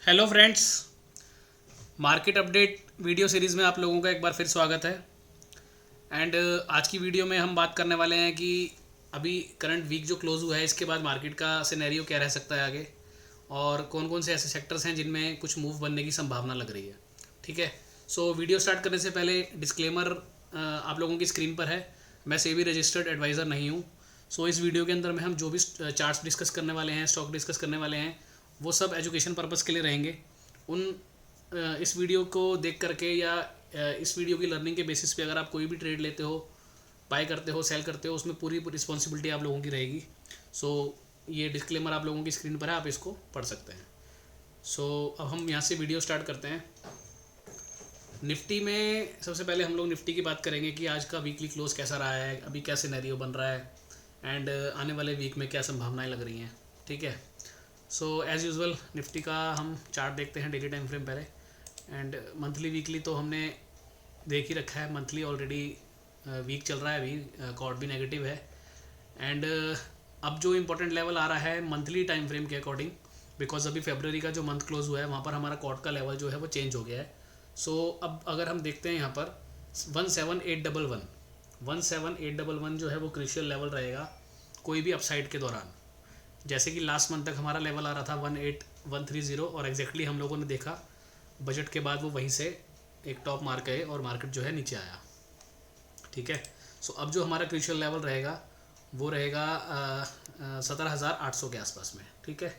Hello friends, market update video series में आप लोगों का एक बार फिर स्वागत है। एंड आज की वीडियो में हम बात करने वाले हैं कि अभी करंट वीक जो क्लोज हुआ है इसके बाद मार्केट का सिनेरियो क्या रह सकता है आगे, और कौन कौन से ऐसे सेक्टर्स हैं जिनमें कुछ मूव बनने की संभावना लग रही है। ठीक है, सो वीडियो स्टार्ट करने से पहले डिस्क्लेमर आप लोगों की स्क्रीन पर है। मैं सेबी रजिस्टर्ड एडवाइज़र नहीं हूँ। सो इस वीडियो के अंदर में हम जो भी चार्ट्स डिस्कस करने वाले हैं, स्टॉक डिस्कस करने वाले हैं, वो सब एजुकेशन पर्पज़ के लिए रहेंगे। उन इस वीडियो को देख करके या इस वीडियो की लर्निंग के बेसिस पे अगर आप कोई भी ट्रेड लेते हो, बाय करते हो, सेल करते हो, उसमें पूरी रिस्पॉन्सिबिलिटी आप लोगों की रहेगी। सो ये डिस्क्लेमर आप लोगों की स्क्रीन पर है, आप इसको पढ़ सकते हैं। सो अब हम यहाँ से वीडियो स्टार्ट करते हैं। निफ्टी में सबसे पहले हम लोग निफ्टी की बात करेंगे कि आज का वीकली क्लोज कैसा रहा है, अभी क्या सिनेरियो बन रहा है, एंड आने वाले वीक में क्या संभावनाएं लग रही हैं। ठीक है, सो एज़ यूजुअल निफ्टी का हम चार्ट देखते हैं डेली टाइम फ्रेम पहले। एंड मंथली वीकली तो हमने देख ही रखा है। मंथली ऑलरेडी वीक चल रहा है, अभी कॉर्ड भी नेगेटिव है। एंड अब जो इम्पोर्टेंट लेवल आ रहा है मंथली टाइम फ्रेम के अकॉर्डिंग, बिकॉज अभी फेबररी का जो मंथ क्लोज हुआ है वहाँ पर हमारा कॉर्ड का लेवल जो है वो चेंज हो गया है। सो अब अगर हम देखते हैं यहाँ पर 17811 17811 जो है वो क्रिशियल लेवल रहेगा कोई भी अपसाइड के दौरान। जैसे कि लास्ट मंथ तक हमारा लेवल आ रहा था 18130, और एग्जैक्टली हम लोगों ने देखा बजट के बाद वो वहीं से एक टॉप मार गए और मार्केट जो है नीचे आया। ठीक है, सो अब जो हमारा क्रूशियल लेवल रहेगा वो रहेगा 17,800 के आसपास में। ठीक है,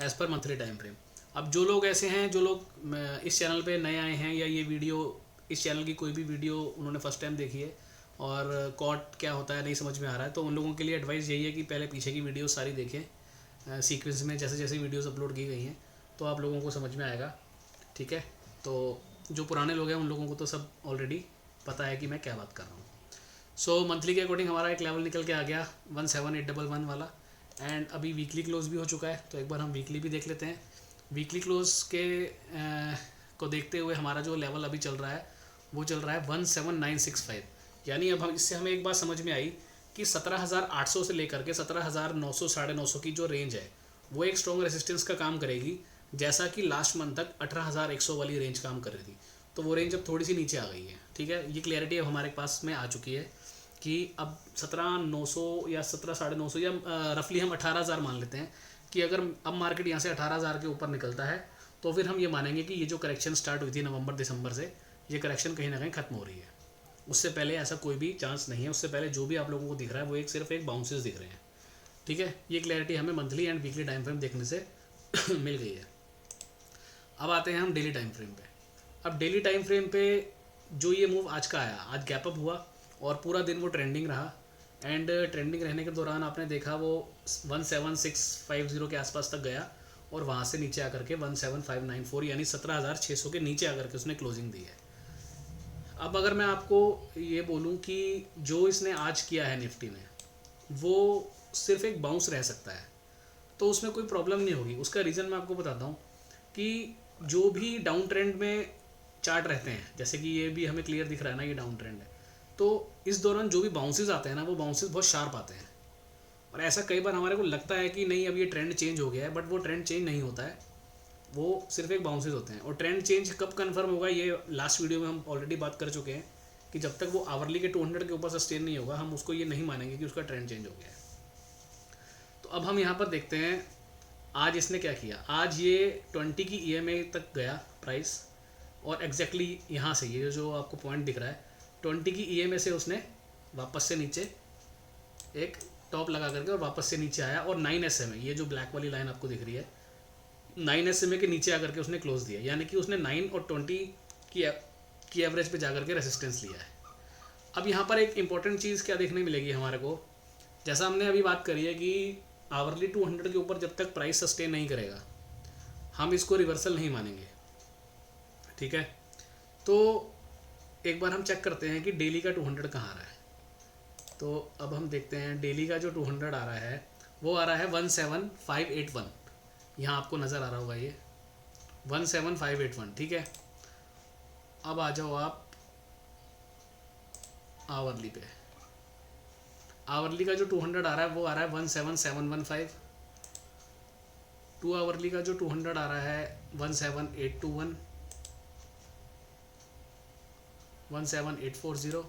as per monthly time frame. अब जो लोग ऐसे हैं, जो लोग इस चैनल पे नए आए हैं, या ये वीडियो, इस चैनल की कोई भी वीडियो उन्होंने फर्स्ट टाइम देखी है और कॉट क्या होता है नहीं समझ में आ रहा है, तो उन लोगों के लिए एडवाइस यही है कि पहले पीछे की वीडियो सारी देखें सीक्वेंस में, जैसे जैसे वीडियोस अपलोड की गई हैं, तो आप लोगों को समझ में आएगा। ठीक है, तो जो पुराने लोग हैं उन लोगों को तो सब ऑलरेडी पता है कि मैं क्या बात कर रहा हूँ। सो मंथली के अकॉर्डिंग हमारा एक लेवल निकल के आ गया 17811 वाला। एंड अभी वीकली क्लोज भी हो चुका है, तो एक बार हम वीकली भी देख लेते हैं। वीकली क्लोज के को देखते हुए हमारा जो लेवल अभी चल रहा है वो चल रहा है 17965। यानी अब हम इससे हमें एक बात समझ में आई कि 17,800 से लेकर के 17,900 950 की जो रेंज है वो एक स्ट्रॉन्ग रेसिस्टेंस का काम करेगी, जैसा कि लास्ट मंथ तक 18,100 वाली रेंज काम कर रही थी। तो वो रेंज अब थोड़ी सी नीचे आ गई है। ठीक है, ये क्लियरिटी अब हमारे पास में आ चुकी है कि अब 17,900 या 17,950 या रफली हम 18,000 मान लेते हैं कि अगर अब मार्केट यहाँ से 18,000 के ऊपर निकलता है तो फिर हम ये मानेंगे कि ये जो करेक्शन स्टार्ट हुई थी नवंबर दिसंबर से, ये करेक्शन कहीं ना कहीं खत्म हो रही है। उससे पहले ऐसा कोई भी चांस नहीं है। उससे पहले जो भी आप लोगों को दिख रहा है वो एक सिर्फ एक बाउंसेस दिख रहे हैं। ठीक है, ये क्लैरिटी हमें monthly and weekly time frame देखने से मिल गई है। अब आते हैं हम डेली टाइम फ्रेम पे। अब डेली टाइम फ्रेम पे जो ये मूव आज का आया, आज गैप अप हुआ और पूरा दिन वो ट्रेंडिंग रहा। एंड ट्रेंडिंग रहने के दौरान आपने देखा वो 17650 के आसपास तक गया और वहाँ से नीचे आकर के 17594 यानी 17,600 के नीचे आकर के उसने क्लोजिंग दी है। अब अगर मैं आपको ये बोलूँ कि जो इसने आज किया है निफ्टी में वो सिर्फ एक बाउंस रह सकता है, तो उसमें कोई प्रॉब्लम नहीं होगी। उसका रीज़न मैं आपको बताता हूँ कि जो भी डाउन ट्रेंड में चार्ट रहते हैं, जैसे कि ये भी हमें क्लियर दिख रहा है ना, ये डाउन ट्रेंड है, तो इस दौरान जो भी बाउंसेस आते हैं ना, वो बाउंसेस बहुत शार्प आते हैं। और ऐसा कई बार हमारे को लगता है कि नहीं अब ये ट्रेंड चेंज हो गया है, बट वो ट्रेंड चेंज नहीं होता है, वो सिर्फ एक बाउंसेस होते हैं। और ट्रेंड चेंज कब कन्फर्म होगा, ये लास्ट वीडियो में हम ऑलरेडी बात कर चुके हैं कि जब तक वो आवरली के 200 के ऊपर सस्टेन नहीं होगा हम उसको ये नहीं मानेंगे कि उसका ट्रेंड चेंज हो गया है। तो अब हम यहाँ पर देखते हैं आज इसने क्या किया। आज ये 20 की ईएमए तक गया प्राइस, और एग्जैक्टली यहाँ से ये जो आपको पॉइंट दिख रहा है 20 की ईएमए से उसने वापस से नीचे एक टॉप लगा करके और वापस से नीचे आया, और 9 SMA, ये जो ब्लैक वाली लाइन आपको दिख रही है, 9 SMA के नीचे आकर के उसने क्लोज दिया। यानी कि उसने 9 और 20 की एवरेज पे जाकर के रेसिस्टेंस लिया है। अब यहाँ पर एक इंपॉर्टेंट चीज़ क्या देखने मिलेगी हमारे को, जैसा हमने अभी बात करी है कि आवरली 200 के ऊपर जब तक प्राइस सस्टेन नहीं करेगा हम इसको रिवर्सल नहीं मानेंगे। ठीक है, तो एक बार हम चेक करते हैं कि डेली का 200 कहाँ आ रहा है। तो अब हम देखते हैं डेली का जो 200 आ रहा है वो आ रहा है 17581। यहाँ आपको नज़र आ रहा होगा ये 17581। ठीक है, अब आ जाओ आप आवरली पे। आवरली का जो 200 आ रहा है वो आ रहा है 17715। 2 आवरली का जो 200 आ रहा है 17821, 17840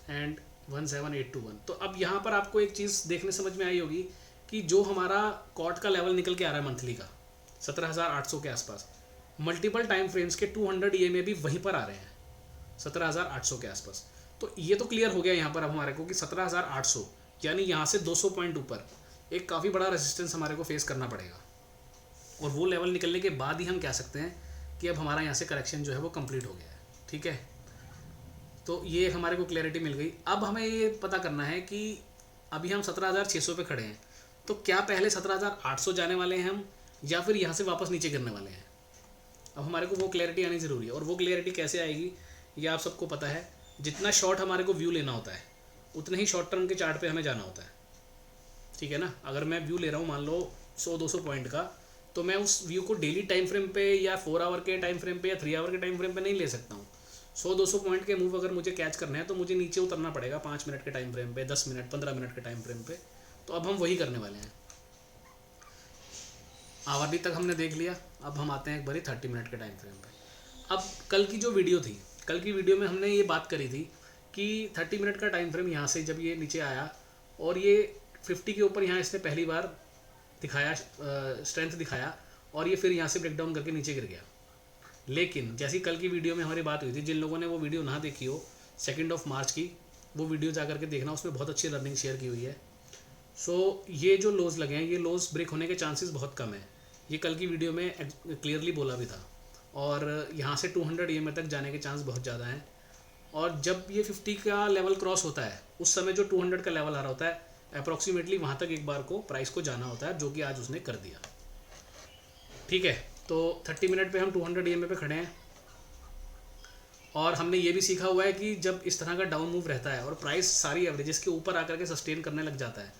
एंड 17821। तो अब यहाँ पर आपको एक चीज़ देखने समझ में आई होगी कि जो हमारा कॉट का लेवल निकल के आ रहा है मंथली का 17,800 के आसपास, मल्टीपल टाइम फ्रेम्स के 200 EMA भी वहीं पर आ रहे हैं 17,800 के आसपास। तो ये तो क्लियर हो गया यहाँ पर अब हमारे को कि 17,800 यानी यहाँ से 200 पॉइंट ऊपर एक काफ़ी बड़ा रेजिस्टेंस हमारे को फेस करना पड़ेगा, और वो लेवल निकलने के बाद ही हम कह सकते हैं कि अब हमारा यहाँ से करेक्शन जो है वो कंप्लीट हो गया है। ठीक है, तो ये हमारे को क्लैरिटी मिल गई। अब हमें ये पता करना है कि अभी हम 17,600 पे खड़े हैं, तो क्या पहले 17,800 जाने वाले हैं हम, या फिर यहाँ से वापस नीचे गिरने वाले हैं। अब हमारे को वो क्लैरिटी आनी ज़रूरी है, और वो क्लैरिटी कैसे आएगी ये आप सबको पता है। जितना शॉर्ट हमारे को व्यू लेना होता है उतने ही शॉर्ट टर्म के चार्ट पे हमें जाना होता है। ठीक है ना, अगर मैं व्यू ले रहा हूँ मान लो 100-200 पॉइंट का, तो मैं उस व्यू को डेली टाइम फ्रेम पे या 4 आवर के टाइम फ्रेम पे या 3 आवर के टाइम फ्रेम पे नहीं ले सकता हूँ। 100-200 पॉइंट के मूव अगर मुझे कैच करना है तो मुझे नीचे उतरना पड़ेगा 5 मिनट के टाइम फ्रेम पे, 10 मिनट, 15 मिनट के टाइम फ्रेम पे। तो अब हम वही करने वाले हैं। आवरली तक हमने देख लिया, अब हम आते हैं एक बारी 30 मिनट के टाइम फ्रेम पे। अब कल की जो वीडियो थी, कल की वीडियो में हमने ये बात करी थी कि 30 मिनट का टाइम फ्रेम यहाँ से जब ये नीचे आया और ये 50 के ऊपर यहाँ इसने पहली बार दिखाया, स्ट्रेंथ दिखाया, और ये फिर यहाँ से ब्रेक डाउन करके नीचे गिर गया। लेकिन जैसी कल की वीडियो में हमारी बात हुई थी, जिन लोगों ने वो वीडियो ना देखी हो 2 मार्च की, वो वीडियो जा करके देखना, उसमें बहुत अच्छी लर्निंग शेयर की हुई है। सो ये जो लोज लगे हैं, ये लोज ब्रेक होने के चांसेस बहुत कम है। ये कल की वीडियो में क्लियरली बोला भी था, और यहाँ से 200 EMA तक जाने के चांस बहुत ज़्यादा हैं। और जब ये 50 का लेवल क्रॉस होता है उस समय जो 200 का लेवल आ रहा होता है अप्रॉक्सीमेटली वहाँ तक एक बार को प्राइस को जाना होता है, जो कि आज उसने कर दिया। ठीक है, तो 30 मिनट पे हम 200 EMA पे खड़े हैं, और हमने ये भी सीखा हुआ है कि जब इस तरह का डाउन मूव रहता है और प्राइस सारी एवरेजेस के ऊपर आकर के सस्टेन करने लग जाता है,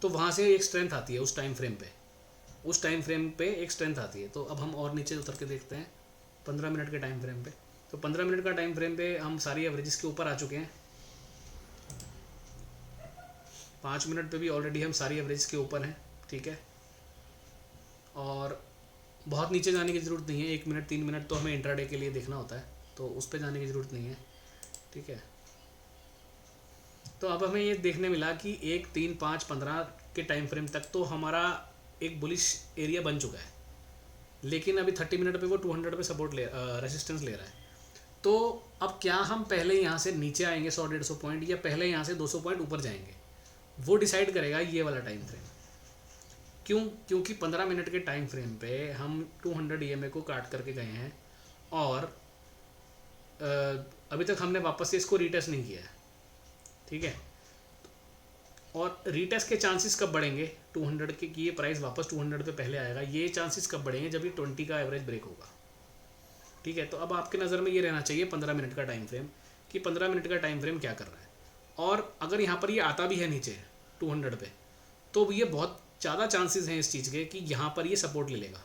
तो वहाँ से एक स्ट्रेंथ आती है उस टाइम फ्रेम पे एक स्ट्रेंथ आती है। तो अब हम और नीचे उतर के देखते हैं 15 मिनट के टाइम फ्रेम पे। तो 15 मिनट का टाइम फ्रेम पे हम सारी एवरेजेस के ऊपर आ चुके हैं। 5 मिनट पे भी ऑलरेडी हम सारी एवरेज के ऊपर हैं। ठीक है, और बहुत नीचे जाने की ज़रूरत नहीं है। 1 मिनट 3 मिनट तो हमें इंट्राडे के लिए देखना होता है, तो उस पर जाने की ज़रूरत नहीं है। ठीक है, तो अब हमें ये देखने मिला कि 1, 3, 5, 15 के टाइम फ्रेम तक तो हमारा एक बुलिश एरिया बन चुका है, लेकिन अभी 30 मिनट पे वो 200 पे सपोर्ट रेसिस्टेंस ले रहा है। तो अब क्या हम पहले यहाँ से नीचे आएंगे 100-150 पॉइंट, या पहले यहाँ से 200 पॉइंट ऊपर जाएंगे, वो डिसाइड करेगा ये वाला टाइम फ्रेम। क्योंकि 15 मिनट के टाइम फ्रेम पे हम 200 EMA को काट करके गए हैं, और अभी तक हमने वापस से इसको रीटेस्ट नहीं किया है। ठीक है, और रीटेस्ट के चांसेस कब बढ़ेंगे 200 के कि ये प्राइस वापस 200 पे पहले आएगा, ये चांसेस कब बढ़ेंगे जब ये 20 का एवरेज ब्रेक होगा। ठीक है, तो अब आपके नज़र में ये रहना चाहिए 15 मिनट का टाइम फ्रेम, कि 15 मिनट का टाइम फ्रेम क्या कर रहा है। और अगर यहाँ पर ये आता भी है नीचे 200 पे, तो ये बहुत ज़्यादा चांसेस हैं इस चीज़ के कि यहाँ पर ये सपोर्ट ले लेगा।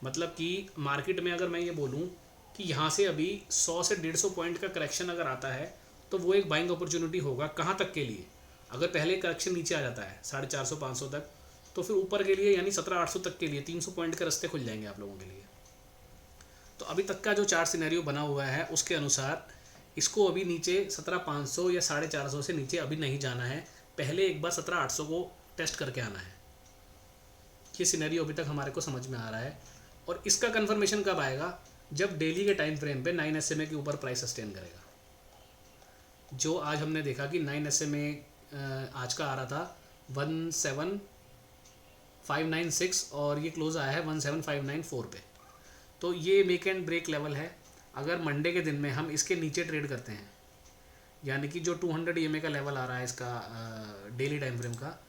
मतलब कि मार्केट में अगर मैं ये बोलूँ कि यहाँ से अभी 100 से 150 पॉइंट का करेक्शन अगर आता है, तो वो एक बाइंग अपॉर्चुनिटी होगा। कहाँ तक के लिए? अगर पहले करेक्शन नीचे आ जाता है 450-500 तक, तो फिर ऊपर के लिए यानी 1700-800 तक के लिए 300 पॉइंट के रास्ते खुल जाएंगे आप लोगों के लिए। तो अभी तक का जो चार्ट सिनेरियो बना हुआ है उसके अनुसार इसको अभी नीचे 17,500 या 450 से नीचे अभी नहीं जाना है, पहले एक बार 17,800 को टेस्ट करके आना है। ये सिनेरियो अभी तक हमारे को समझ में आ रहा है, और इसका कंफर्मेशन कब आएगा? जब डेली के टाइम फ्रेम पे 9 SMA के ऊपर प्राइस सस्टेन करेगा। जो आज हमने देखा कि 9 SMA आज का आ रहा था 17596 और ये क्लोज आया है 17594 पे। तो ये मेक एंड ब्रेक लेवल है। अगर मंडे के दिन में हम इसके नीचे ट्रेड करते हैं, यानी कि जो 200 EMA का लेवल आ रहा है इसका डेली टाइम फ्रेम का,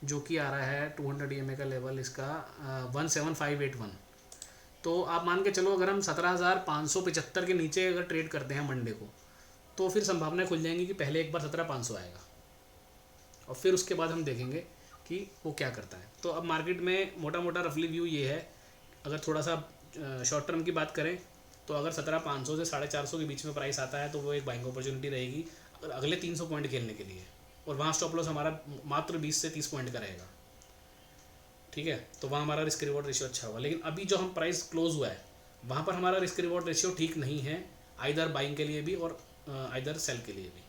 जो कि आ रहा है 200 EMA का लेवल इसका 17581, तो आप मान के चलो अगर हम 17,575 के नीचे अगर ट्रेड करते हैं मंडे को, तो फिर संभावना खुल जाएंगी कि पहले एक बार 17,500 आएगा, और फिर उसके बाद हम देखेंगे कि वो क्या करता है। तो अब मार्केट में मोटा मोटा रफली व्यू ये है, अगर थोड़ा सा शॉर्ट टर्म की बात करें तो अगर 17,500 से 450 के बीच में प्राइस आता है तो वो एक बाइंग अपॉर्चुनिटी रहेगी अगर अगले 300 पॉइंट खेलने के लिए। और वहाँ स्टॉप लॉस हमारा मात्र 20 से 30 पॉइंट का रहेगा, ठीक है। तो वहाँ हमारा रिस्क रिवॉर्ड रेशियो अच्छा होगा। लेकिन अभी जो हम प्राइस क्लोज हुआ है वहाँ पर हमारा रिस्क रिवॉर्ड रेशियो ठीक नहीं है, आइदर बाइंग के लिए भी और आइदर सेल के लिए भी,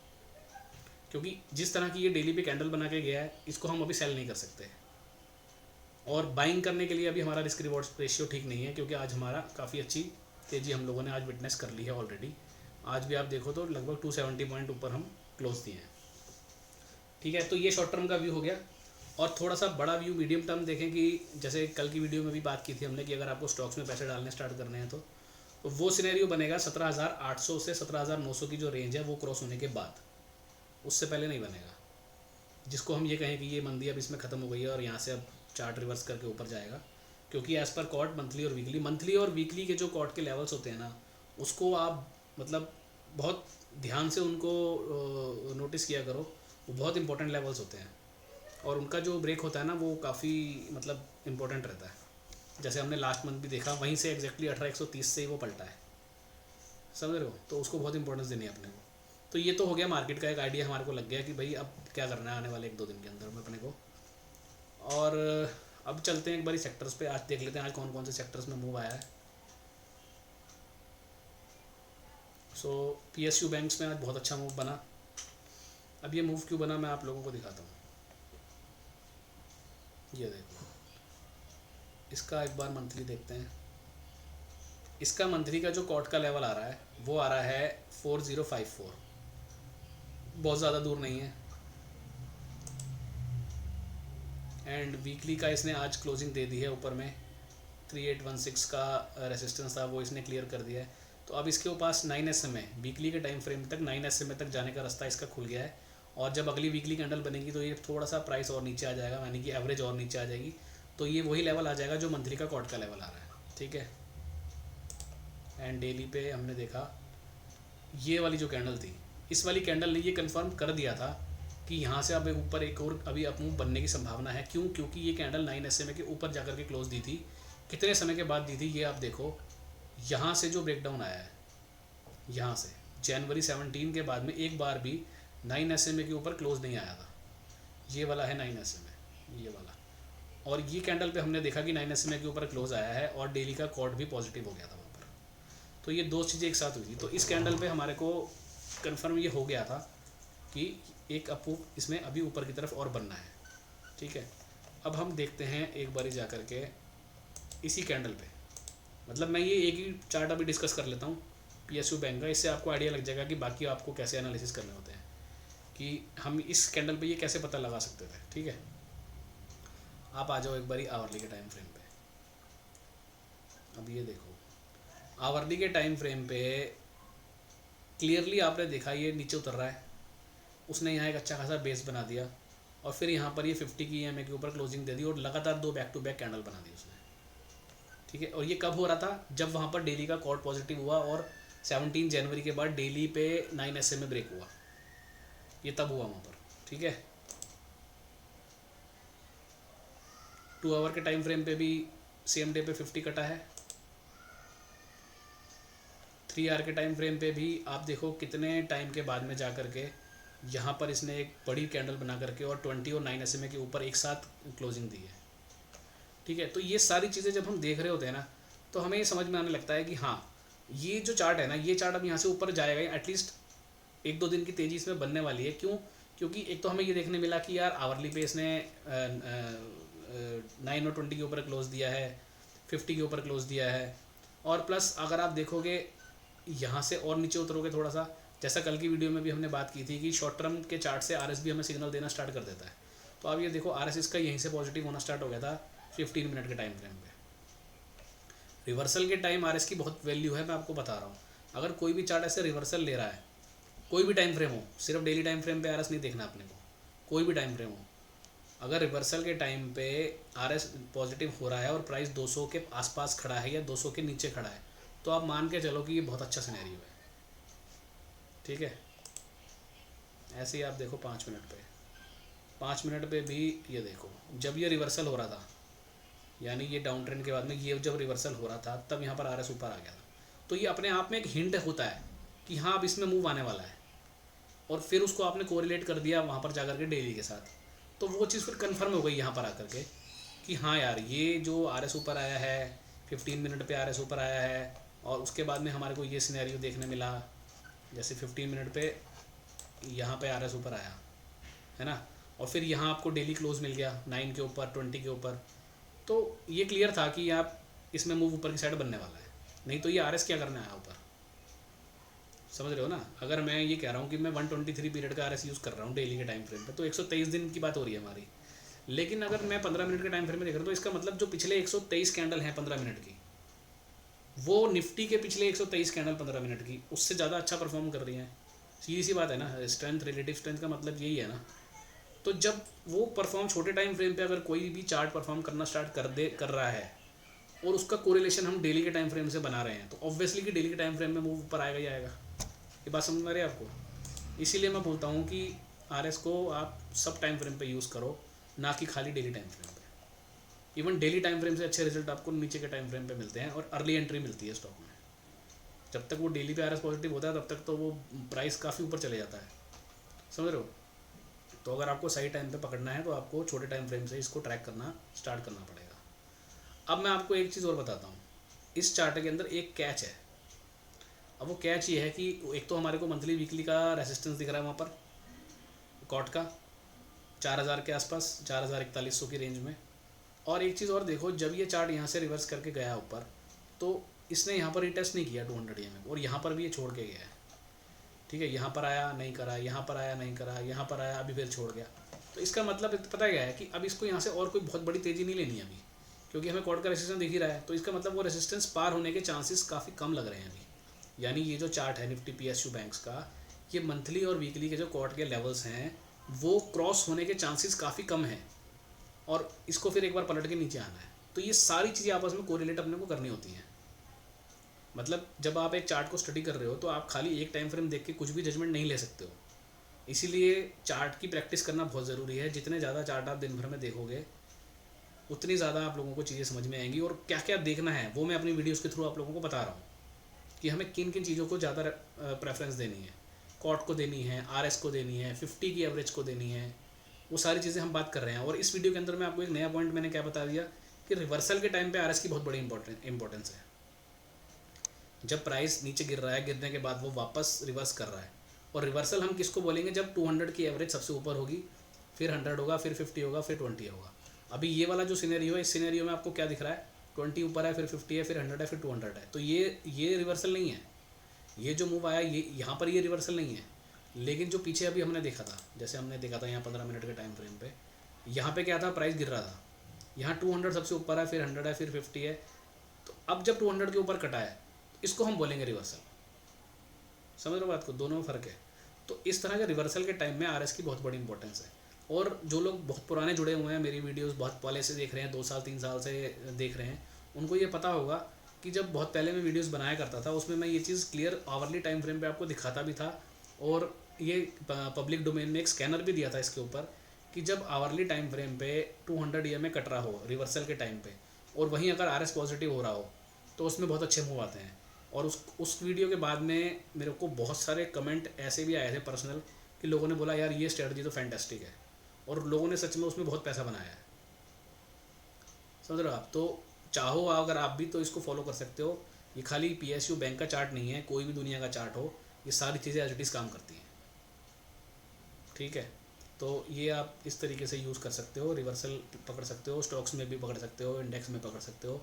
क्योंकि जिस तरह की ये डेली पे कैंडल बना के गया है इसको हम अभी सेल नहीं कर सकते। और बाइंग करने के लिए अभी हमारा रिस्क रिवॉर्ड रेशियो ठीक नहीं है, क्योंकि आज हमारा काफ़ी अच्छी तेज़ी हम लोगों ने आज विटनेस कर ली है ऑलरेडी। आज भी आप देखो तो लगभग 270 पॉइंट ऊपर हम क्लोज दिए हैं, ठीक है। तो ये शॉर्ट टर्म का व्यू हो गया। और थोड़ा सा बड़ा व्यू मीडियम टर्म देखें कि जैसे कल की वीडियो में भी बात की थी हमने कि अगर आपको स्टॉक्स में पैसे डालने स्टार्ट करने हैं तो वो सिनेरियो बनेगा 17,800 से 17,900 की जो रेंज है वो क्रॉस होने के बाद, उससे पहले नहीं बनेगा। जिसको हम ये कहें कि ये मंदी अब इसमें ख़त्म हो गई है और यहाँ से अब चार्ट रिवर्स करके ऊपर जाएगा, क्योंकि एज़ पर कॉट मंथली और वीकली के जो कॉट के लेवल्स होते हैं ना, उसको आप मतलब बहुत ध्यान से उनको नोटिस किया करो। वो बहुत इंपॉर्टेंट लेवल्स होते हैं और उनका जो ब्रेक होता है ना वो काफ़ी मतलब इम्पोर्टेंट रहता है। जैसे हमने लास्ट मंथ भी देखा, वहीं से एग्जैक्टली 18,130 से ही वो पलटा है, समझ रहे हो। तो उसको बहुत इंपॉर्टेंस देनी है अपने को। तो ये तो हो गया मार्केट का एक आइडिया हमारे को लग गया कि भाई अब क्या करना है आने वाले 1-2 दिन के अंदर में अपने को। और अब चलते हैं एक बारी सेक्टर्स पे, आज देख लेते हैं आज कौन कौन से सेक्टर्स में मूव आया है। सो PSU बैंक्स में आज बहुत अच्छा मूव बना। अब ये मूव क्यों बना मैं आप लोगों को दिखाता हूँ। ये देखो, इसका एक बार मंथली देखते हैं। इसका मंथली का जो कॉट का लेवल आ रहा है वो आ रहा है 4054, बहुत ज़्यादा दूर नहीं है। एंड वीकली का इसने आज क्लोजिंग दे दी है ऊपर में, 3816 का रेसिस्टेंस था वो इसने क्लियर कर दिया है। तो अब इसके पास 9 SMA वीकली के टाइम फ्रेम तक 9 SMA तक जाने का रास्ता इसका खुल गया है। और जब अगली वीकली कैंडल बनेगी तो ये थोड़ा सा प्राइस और नीचे आ जाएगा, यानी कि एवरेज और नीचे आ जाएगी। तो ये वही लेवल आ जाएगा जो मंथली का कॉट का लेवल आ रहा है, ठीक है। एंड डेली पे हमने देखा ये वाली जो कैंडल थी, इस वाली कैंडल ने ये कंफर्म कर दिया था कि यहाँ से अब ऊपर एक और अभी अप मूव बनने की संभावना है। क्यों? क्योंकि ये कैंडल 9 SMA के ऊपर जाकर के क्लोज दी थी। कितने समय के बाद दी थी ये आप देखो, यहाँ से जो ब्रेकडाउन आया है, यहाँ से जनवरी 17 के बाद में एक बार भी 9 SMA के ऊपर क्लोज नहीं आया था। ये वाला है 9 SMA, ये वाला। और ये कैंडल पे हमने देखा कि 9 SMA के ऊपर क्लोज आया है और डेली का कॉर्ड भी पॉजिटिव हो गया था वहाँ पर। तो ये दो चीज़ें एक साथ हुई थी। तो इस कैंडल पे हमारे को कंफर्म ये हो गया था कि एक अप इसमें अभी ऊपर की तरफ और बनना है, ठीक है। अब हम देखते हैं एक बारी जा कर के इसी कैंडल पे, मतलब मैं ये एक ही चार्ट अभी डिस्कस कर लेता हूँ PSU बैंक का, इससे आपको आइडिया लग जाएगा कि बाकी आपको कैसे एनालिसिस करने होते हैं, कि हम इस कैंडल पे ये कैसे पता लगा सकते थे, ठीक है। आप आ जाओ एक बारी आवरली के टाइम फ्रेम पे। अब ये देखो आवरली के टाइम फ्रेम पे क्लियरली आपने देखा ये नीचे उतर रहा है, उसने यहाँ एक अच्छा खासा बेस बना दिया और फिर यहाँ पर ये 50 की EMA के ऊपर क्लोजिंग दे दी और लगातार 2 बैक टू बैक कैंडल बना दी उसने, ठीक है। और ये कब हो रहा था? जब वहाँ पर डेली का कॉर्ड पॉजिटिव हुआ और 17 जनवरी के बाद डेली पे 9 SMA ब्रेक हुआ, ये तब हुआ वहाँ पर, ठीक है। 2 आवर के टाइम फ्रेम पे भी सेम डे पे 50 कटा है। 3 आवर के टाइम फ्रेम पे भी आप देखो कितने टाइम के बाद में जा कर के यहाँ पर इसने एक बड़ी कैंडल बना करके और 20 और 9 SMA के ऊपर एक साथ क्लोजिंग दी है, ठीक है। तो ये सारी चीज़ें जब हम देख रहे होते हैं ना तो हमें ये समझ में आने लगता है कि हाँ ये जो चार्ट है ना, ये चार्ट अब यहाँ से ऊपर जाएगा, एटलीस्ट 1-2 दिन की तेज़ी इसमें बनने वाली है। क्यों? क्योंकि एक तो हमें ये देखने मिला कि यार आवरली पे इसने 9 और 20 के ऊपर क्लोज दिया है, 50 के ऊपर क्लोज दिया है, और प्लस अगर आप देखोगे यहाँ से और नीचे उतरोगे थोड़ा सा, जैसा कल की वीडियो में भी हमने बात की थी कि शॉर्ट टर्म के चार्ट से RS भी हमें सिग्नल देना स्टार्ट कर देता है। तो अब ये देखो RS इसका यहीं से पॉजिटिव होना स्टार्ट हो गया था 15 मिनट के टाइम फ्रेम पे। रिवर्सल के टाइम RS की बहुत वैल्यू है, मैं आपको बता रहा हूँ। अगर कोई भी चार्ट ऐसे रिवर्सल ले रहा है, कोई भी टाइम फ्रेम हो, सिर्फ डेली टाइम फ्रेम पे RS नहीं देखना अपने को, कोई भी टाइम फ्रेम हो, अगर रिवर्सल के टाइम पे RS पॉजिटिव हो रहा है और प्राइस 200 के आसपास खड़ा है या 200 के नीचे खड़ा है, तो आप मान के चलो कि ये बहुत अच्छा सिनेरियो है, ठीक है। ऐसे ही आप देखो 5 मिनट पे भी ये देखो, जब ये रिवर्सल हो रहा था, यानी ये डाउन ट्रेंड के बाद में ये जब रिवर्सल हो रहा था तब यहाँ पर RS ऊपर आ गया था। तो ये अपने आप में एक हिंट होता है कि हाँ अब इसमें मूव आने वाला है, और फिर उसको आपने कोरिलेट कर दिया वहाँ पर जाकर के डेली के साथ, तो वो चीज़ फिर कंफर्म हो गई यहाँ पर आकर के कि हाँ यार ये जो आर एस ऊपर आया है, 15 मिनट पे आर एस ऊपर आया है, और उसके बाद में हमारे को ये सिनेरियो देखने मिला, जैसे 15 मिनट पे यहाँ पे आर एस ऊपर आया है ना, और फिर यहाँ आपको डेली क्लोज मिल गया 9 के ऊपर, 20 के ऊपर, तो ये क्लियर था कि आप इसमें मूव ऊपर की साइड बनने वाला है। नहीं तो ये आर एस क्या करने आया ऊपर, समझ रहे हो ना। अगर मैं ये कह रहा हूँ कि मैं 123 पीरियड का आर एस यूज़ कर रहा हूँ डेली के टाइम फ्रेम पे, तो 123 दिन की बात हो रही है हमारी। लेकिन अगर मैं 15 मिनट के टाइम फ्रेम में देख रहा हूँ, तो इसका मतलब जो पिछले 123 कैंडल हैं 15 मिनट की, वो निफ्टी के पिछले 123 कैंडल 15 मिनट की उससे ज़्यादा अच्छा परफॉर्म कर रही हैं। सीधी सी बात है ना, स्ट्रेंथ, रिलेटिव स्ट्रेंथ का मतलब यही है ना। तो जब वो परफॉर्म छोटे टाइम फ्रेम पे अगर कोई भी चार्ट परफॉर्म करना स्टार्ट कर रहा है, और उसका कोरिलेशन हम डेली के टाइम फ्रेम से बना रहे हैं, तो ऑब्वियसली कि डेली के टाइम फ्रेम में वो ऊपर आएगा ही आएगा। ये बात समझ में आ रही है आपको। इसीलिए मैं बोलता हूँ कि आर एस को आप सब टाइम फ्रेम पे यूज़ करो, ना कि खाली डेली टाइम फ्रेम पे। इवन डेली टाइम फ्रेम से अच्छे रिजल्ट आपको नीचे के टाइम फ्रेम पे मिलते हैं, और अर्ली एंट्री मिलती है स्टॉक में। जब तक वो डेली पे आर एस पॉजिटिव होता है तब तक तो वो प्राइस काफ़ी ऊपर चले जाता है, समझ रहे हो। तो अगर आपको सही टाइम पे पकड़ना है तो आपको छोटे टाइम फ्रेम से इसको ट्रैक करना स्टार्ट करना पड़ेगा। अब मैं आपको एक चीज़ और बताता हूँ, इस चार्ट के अंदर एक कैच है। अब वो कैच ये है कि एक तो हमारे को मंथली वीकली का रेसिस्टेंस दिख रहा है वहाँ पर कॉट का 4000 के आसपास, 4100 की रेंज में। और एक चीज़ और देखो, जब ये चार्ट यहाँ से रिवर्स करके गया ऊपर, तो इसने यहाँ पर रिटेस्ट नहीं किया 200 EM, और यहाँ पर भी ये छोड़ के गया है। ठीक है, यहाँ पर आया नहीं करा, यहाँ पर आया नहीं करा, यहाँ पर आया अभी फिर छोड़ गया। तो इसका मतलब पता क्या है कि अब इसको यहाँ से और कोई बहुत बड़ी तेज़ी नहीं लेनी है अभी, क्योंकि हमें कॉर्ड का रेसिस्टेंस दिख ही रहा है। तो इसका मतलब वो रेसिस्टेंस पार होने के चांसेस काफ़ी कम लग रहे हैं अभी। यानी ये जो चार्ट है निफ्टी PSU बैंक्स का, ये मंथली और वीकली के जो कॉर्ड के लेवल्स हैं वो क्रॉस होने के चांसेस काफ़ी कम हैं, और इसको फिर एक बार पलट के नीचे आना है। तो ये सारी चीज़ें आपस में कोरिलेट अपने को करनी होती हैं। मतलब जब आप एक चार्ट को स्टडी कर रहे हो तो आप खाली एक टाइम फ्रेम देख के कुछ भी जजमेंट नहीं ले सकते हो। इसीलिए चार्ट की प्रैक्टिस करना बहुत ज़रूरी है। जितने ज़्यादा चार्ट आप दिन भर में देखोगे उतनी ज़्यादा आप लोगों को चीज़ें समझ में आएंगी, और क्या क्या देखना है वो मैं अपनी वीडियोज़ के थ्रू आप लोगों को बता रहा हूँ कि हमें किन किन चीज़ों को ज़्यादा प्रेफरेंस देनी है। कॉट को देनी है, RS को देनी है, 50 की एवरेज को देनी है, वो सारी चीज़ें हम बात कर रहे हैं। और इस वीडियो के अंदर मैं आपको एक नया पॉइंट मैंने क्या बता दिया कि रिवर्सल के टाइम पे RS की बहुत बड़ी इंपॉर्टेंस है। जब प्राइस नीचे गिर रहा है, गिरने के बाद वो वापस रिवर्स कर रहा है, और रिवर्सल हम किसको बोलेंगे, जब 200 की एवरेज सबसे ऊपर होगी, फिर 100 होगा, फिर 50 होगा, फिर 20 होगा। अभी ये वाला जो सिनेरियो है, इस सिनेरियो में आपको क्या दिख रहा है, 20 ऊपर है, फिर 50 है, फिर 100 है, फिर 200 है। तो ये रिवर्सल नहीं है। ये जो मूव आया ये यहाँ पर ये रिवर्सल नहीं है। लेकिन जो पीछे अभी हमने देखा था, जैसे हमने देखा था यहाँ 15 मिनट के टाइम फ्रेम पे, यहाँ पे क्या था, प्राइस गिर रहा था, यहाँ 200 सबसे ऊपर है, फिर 100 है, फिर 50 है। तो अब जब 200 के ऊपर कटा है, इसको हम बोलेंगे रिवर्सल। समझ रहे हो बात को, दोनों में फ़र्क है। तो इस तरह के रिवर्सल के टाइम में RS की बहुत बड़ी इंपॉर्टेंस है। और जो लोग बहुत पुराने जुड़े हुए हैं, मेरी वीडियोस बहुत पहले से देख रहे हैं, 2 साल 3 साल से देख रहे हैं, उनको ये पता होगा कि जब बहुत पहले मैं वीडियोस बनाया करता था उसमें मैं ये चीज़ क्लियर आवरली टाइम फ्रेम पे आपको दिखाता भी था, और ये पब्लिक डोमेन में एक स्कैनर भी दिया था इसके ऊपर कि जब आवरली टाइम फ्रेम पे 200 EMA कट रहा हो रिवर्सल के टाइम पे, और वहीं अगर RS पॉजिटिव हो रहा हो, तो उसमें बहुत अच्छे मूव आते हैं। और उस वीडियो के बाद में मेरे को बहुत सारे कमेंट ऐसे भी आए थे पर्सनल, कि लोगों ने बोला यार ये स्ट्रेटजी तो फैंटास्टिक है, और लोगों ने सच में उसमें बहुत पैसा बनाया है। समझ रहे हो आप। तो चाहो अगर आप भी तो इसको फॉलो कर सकते हो। ये खाली PSU बैंक का चार्ट नहीं है, कोई भी दुनिया का चार्ट हो, ये सारी चीज़ें एज इट इज़ काम करती हैं। ठीक है, तो ये आप इस तरीके से यूज़ कर सकते हो, रिवर्सल पकड़ सकते हो, स्टॉक्स में भी पकड़ सकते हो, इंडेक्स में पकड़ सकते हो,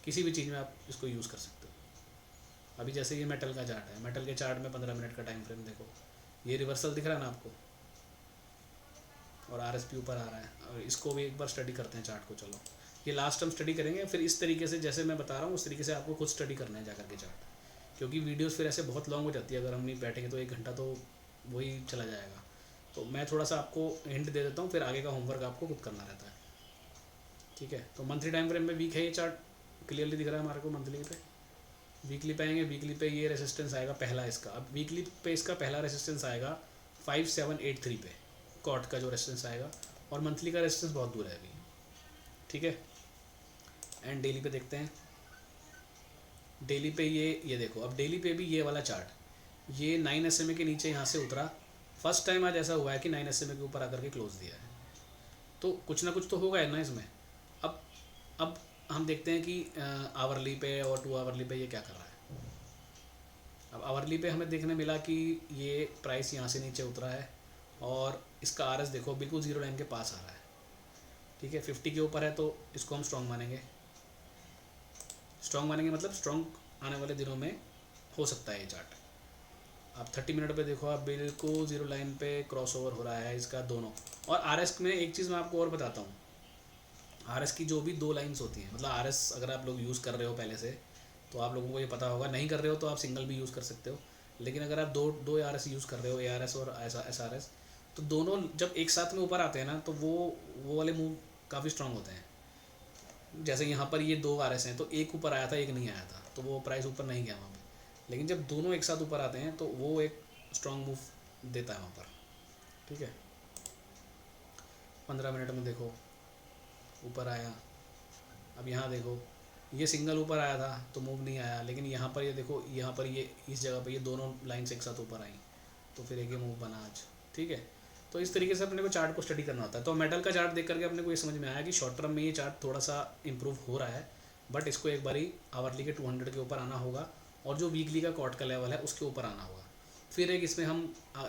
किसी भी चीज़ में आप इसको यूज़ कर सकते हो। अभी जैसे ये मेटल का चार्ट है, मेटल के चार्ट में 15 मिनट का टाइम फ्रेम देखो, ये रिवर्सल दिख रहा है ना आपको, और RS भी ऊपर आ रहा है। और इसको भी एक बार स्टडी करते हैं चार्ट को। चलो ये लास्ट हम स्टडी करेंगे, फिर इस तरीके से जैसे मैं बता रहा हूँ उस तरीके से आपको खुद स्टडी करना है जाकर के चार्ट, क्योंकि वीडियोस फिर ऐसे बहुत लॉन्ग हो जाती है। अगर हम नहीं बैठेंगे तो 1 घंटा तो वही चला जाएगा। तो मैं थोड़ा सा आपको हिंट दे देता हूँ, फिर आगे का होमवर्क आपको खुद करना रहता है। ठीक है, तो मंथली टाइम फ्रेम में वीक है ये चार्ट, क्लियरली दिख रहा है हमारे को मंथली पे। वीकली पे आएंगे, वीकली पे ये रेसिस्टेंस आएगा पहला इसका। अब वीकली पे इसका पहला रेसिस्टेंस आएगा 5783 पे, कॉट का जो रेसिस्टेंस आएगा, और मंथली का रेसिस्टेंस बहुत दूर है अभी। ठीक है, एंड डेली पे देखते हैं। डेली पे ये देखो, अब डेली पे भी ये वाला चार्ट, ये 9 SMA के नीचे यहाँ से उतरा, फर्स्ट टाइम आज ऐसा हुआ है कि 9 SMA के ऊपर आकर के क्लोज दिया है, तो कुछ ना कुछ तो होगा ना इसमें। अब अब हम देखते हैं कि आवरली पे और 2 आवरली पे ये क्या कर रहा है। अब आवरली पे हमें देखने मिला कि ये प्राइस यहाँ से नीचे उतरा है और इसका RS देखो बिल्कुल जीरो लाइन के पास आ रहा है, ठीक है। 50 के ऊपर है तो इसको हम स्ट्रॉन्ग मानेंगे। स्ट्रॉन्ग मानेंगे मतलब स्ट्रॉन्ग आने वाले दिनों में हो सकता है ये चार्ट। आप 30 मिनट पे देखो, आप बिल्कुल जीरो लाइन पे क्रॉस ओवर हो रहा है इसका दोनों। और RS में एक चीज़ मैं आपको और बताता हूँ, RS की जो भी दो लाइंस होती हैं, मतलब RS अगर आप लोग यूज़ कर रहे हो पहले से तो आप लोगों को ये पता होगा, नहीं कर रहे हो तो आप सिंगल भी यूज़ कर सकते हो। लेकिन अगर आप दो दो RS यूज़ कर रहे हो, ARS और SRS, तो दोनों जब एक साथ में ऊपर आते हैं ना तो वो वाले मूव काफ़ी स्ट्रांग होते हैं। जैसे यहाँ पर ये दो RS हैं तो एक ऊपर आया था एक नहीं आया था, तो वो प्राइस ऊपर नहीं गया वहाँ पे। लेकिन जब दोनों एक साथ ऊपर आते हैं तो वो एक स्ट्रांग मूव देता है वहाँ पर, ठीक है। 15 मिनट में देखो ऊपर आया। अब यहाँ देखो ये सिंगल ऊपर आया था तो मूव नहीं आया, लेकिन यहाँ पर ये देखो, यहाँ पर ये इस जगह पर ये दोनों लाइन्स एक साथ ऊपर आई तो फिर एक ये मूव बना आज, ठीक है। तो इस तरीके से अपने को चार्ट को स्टडी करना होता है। तो मेटल का चार्ट देख करके अपने को ये समझ में आया कि शॉर्ट टर्म में ये चार्ट थोड़ा सा इंप्रूव हो रहा है, बट इसको एक बारी आवरली के 200 के ऊपर आना होगा और जो वीकली का कॉट का लेवल है उसके ऊपर आना होगा। फिर एक इसमें हम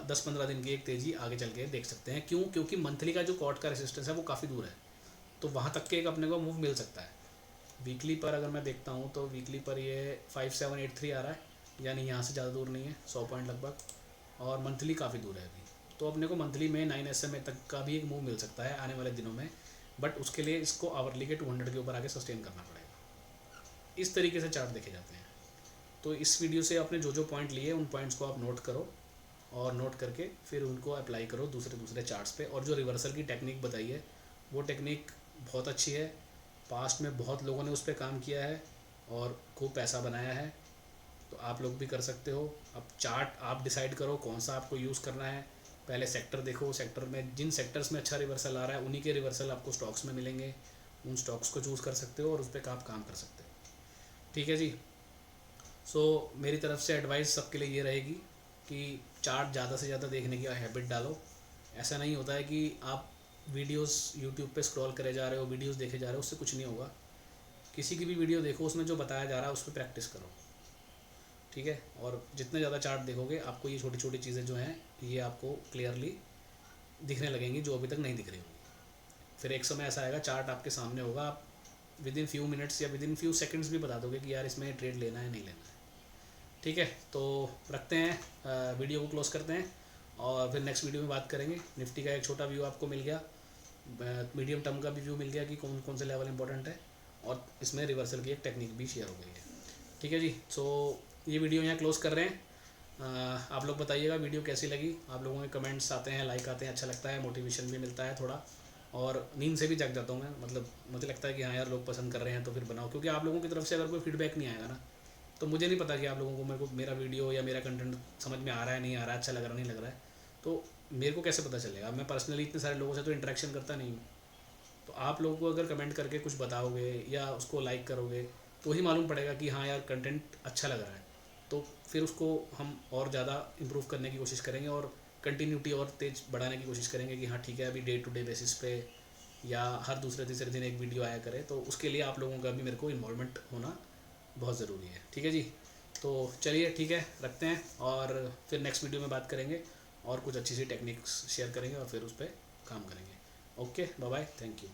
10-15 दिन की एक तेज़ी आगे चल के देख सकते हैं। क्यों? क्योंकि मंथली का जो कॉट का रेसिस्टेंस है वो काफ़ी दूर है, तो वहाँ तक के एक अपने को मूव मिल सकता है। वीकली पर अगर मैं देखता हूँ तो वीकली पर ये 5783 आ रहा है, यानी यहाँ से ज़्यादा दूर नहीं है, 100 पॉइंट लगभग। और मंथली काफ़ी दूर है अभी, तो अपने को मंथली में 9 SMA तक का भी एक मूव मिल सकता है आने वाले दिनों में, बट उसके लिए इसको आवरली के 200 के ऊपर आके सस्टेन करना पड़ेगा। इस तरीके से चार्ट देखे जाते हैं। तो इस वीडियो से आपने जो जो पॉइंट लिए उन पॉइंट्स को आप नोट करो और नोट करके फिर उनको अप्लाई करो दूसरे चार्ट्स पे। और जो रिवर्सल की टेक्निक बताई है वो टेक्निक बहुत अच्छी है, पास्ट में बहुत लोगों ने उस पर काम किया है और खूब पैसा बनाया है, तो आप लोग भी कर सकते हो। अब चार्ट आप डिसाइड करो कौन सा आपको यूज़ करना है। पहले सेक्टर देखो, सेक्टर में जिन सेक्टर्स में अच्छा रिवर्सल आ रहा है उन्हीं के रिवर्सल आपको स्टॉक्स में मिलेंगे, उन स्टॉक्स को चूज़ कर सकते हो और उस पर आप काम कर सकते हो, ठीक है जी। सो मेरी तरफ से एडवाइस सबके लिए ये रहेगी कि चार्ट ज़्यादा से ज़्यादा देखने की हैबिट डालो। ऐसा नहीं होता है कि आप वीडियोस यूट्यूब पे स्क्रॉल करे जा रहे हो, वीडियोस देखे जा रहे हो, उससे कुछ नहीं होगा। किसी की भी वीडियो देखो, उसमें जो बताया जा रहा है उस पर प्रैक्टिस करो, ठीक है। और जितने ज़्यादा चार्ट देखोगे आपको ये छोटी छोटी चीज़ें जो हैं ये आपको क्लियरली दिखने लगेंगी जो अभी तक नहीं दिख रही होंगी। फिर एक समय ऐसा आएगा चार्ट आपके सामने होगा, आप विद इन फ्यू मिनट्स या विद इन फ्यू सेकंड्स भी बता दोगे कि यार इसमें ट्रेड लेना है नहीं लेना है, ठीक है। तो रखते हैं, वीडियो को क्लोज करते हैं और फिर नेक्स्ट वीडियो में बात करेंगे। निफ्टी का एक छोटा व्यू आपको मिल गया, मीडियम टर्म का भी व्यू मिल गया कि कौन कौन से लेवल इंपॉर्टेंट है, और इसमें रिवर्सल की एक टेक्निक भी शेयर हो गई है, ठीक है जी। सो ये वीडियो यहाँ क्लोज कर रहे हैं। आप लोग बताइएगा वीडियो कैसी लगी। आप लोगों के कमेंट्स आते हैं, लाइक आते हैं, अच्छा लगता है, मोटिवेशन भी मिलता है थोड़ा, और नींद से भी जग जाता हूँ मैं। मतलब मुझे लगता है कि हाँ यार लोग पसंद कर रहे हैं तो फिर बनाओ, क्योंकि आप लोगों की तरफ से अगर कोई फीडबैक नहीं आएगा ना तो मुझे नहीं पता कि आप लोगों को मेरे को मेरा वीडियो या मेरा कंटेंट समझ में आ रहा है नहीं आ रहा है, अच्छा लग रहा नहीं लग रहा है, तो मेरे को कैसे पता चलेगा। मैं पर्सनली इतने सारे लोगों से तो इंटरेक्शन करता नहीं हूँ, तो आप लोगों को अगर कमेंट करके कुछ बताओगे या उसको लाइक करोगे तो ही मालूम पड़ेगा कि हाँ यार कंटेंट अच्छा लग रहा है, तो फिर उसको हम और ज़्यादा इम्प्रूव करने की कोशिश करेंगे और कंटिन्यूटी और तेज बढ़ाने की कोशिश करेंगे कि हाँ ठीक है अभी डे टू डे बेसिस पे या हर दूसरे तीसरे दिन एक वीडियो आया करे। तो उसके लिए आप लोगों का भी मेरे को इन्वॉल्वमेंट होना बहुत ज़रूरी है, ठीक है जी। तो चलिए ठीक है, रखते हैं और फिर नेक्स्ट वीडियो में बात करेंगे और कुछ अच्छी सी टेक्निक्स शेयर करेंगे और फिर उस पर काम करेंगे। Okay, bye bye, thank you.